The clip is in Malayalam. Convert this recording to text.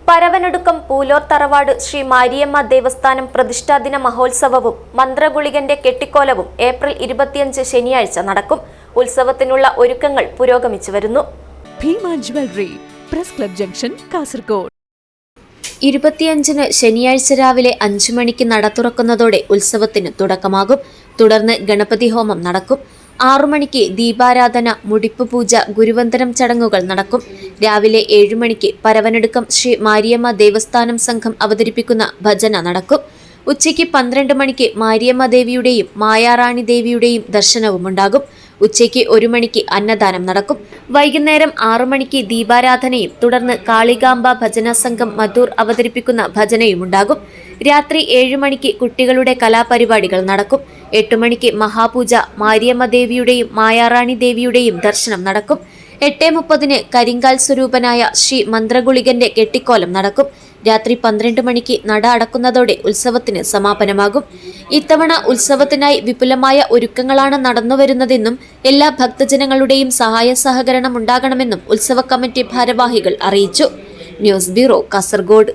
പരവനടുക്കം പൂലോർ തറവാട് ശ്രീ മാരിയമ്മ ദേവസ്ഥാനം പ്രതിഷ്ഠാദിന മഹോത്സവവും മന്ത്രഗുളികന്റെ കെട്ടിക്കോലവും ഏപ്രിൽ 25 ശനിയാഴ്ച നടക്കും. ഉത്സവത്തിനുള്ള ഒരുക്കങ്ങൾ പുരോഗമിച്ചു വരുന്നു. Bhima jewellery, press club junction, Kasaragod. 25 ശനിയാഴ്ച രാവിലെ 5 മണിക്ക് നട തുറക്കുന്നതോടെ ഉത്സവത്തിന് തുടക്കമാകും. തുടർന്ന് ഗണപതി ഹോമം നടക്കും. 6 മണിക്ക് ദീപാരാധന, മുടിപ്പ് പൂജ, ഗുരുവന്ദനം ചടങ്ങുകൾ നടക്കും. രാവിലെ 7 മണിക്ക് പരവനടുക്കം ശ്രീ മാരിയമ്മ ദേവസ്ഥാനം സംഘം അവതരിപ്പിക്കുന്ന ഭജന നടക്കും. ഉച്ചയ്ക്ക് 12 മണിക്ക് മാരിയമ്മ ദേവിയുടെയും മായാറാണി ദേവിയുടെയും ദർശനവുമുണ്ടാകും. ഉച്ചയ്ക്ക് 1 മണിക്ക് അന്നദാനം നടക്കും. വൈകുന്നേരം 6 മണിക്ക് ദീപാരാധനയും തുടർന്ന് കാളികാംബ ഭജന സംഘം മധൂർ അവതരിപ്പിക്കുന്ന ഭജനയുമുണ്ടാകും. രാത്രി 7 മണിക്ക് കുട്ടികളുടെ കലാപരിപാടികൾ നടക്കും. 8 മണിക്ക് മഹാപൂജ, മാരിയമ്മ ദേവിയുടെയും മായാറാണി ദേവിയുടെയും ദർശനം നടക്കും. 8:30 കരിങ്കാൽ സ്വരൂപനായ ശ്രീ മന്ത്രഗുളികന്റെ കെട്ടിക്കോലം നടക്കും. രാത്രി 12 മണിക്ക് നട അടക്കുന്നതോടെ ഉത്സവത്തിന് സമാപനമാകും. ഇത്തവണ ഉത്സവത്തിനായി വിപുലമായ ഒരുക്കങ്ങളാണ് നടന്നുവരുന്നതെന്നും എല്ലാ ഭക്തജനങ്ങളുടെയും സഹായ സഹകരണം ഉണ്ടാകണമെന്നും ഉത്സവ കമ്മിറ്റി ഭാരവാഹികൾ അറിയിച്ചു. News bureau, Kasaragod.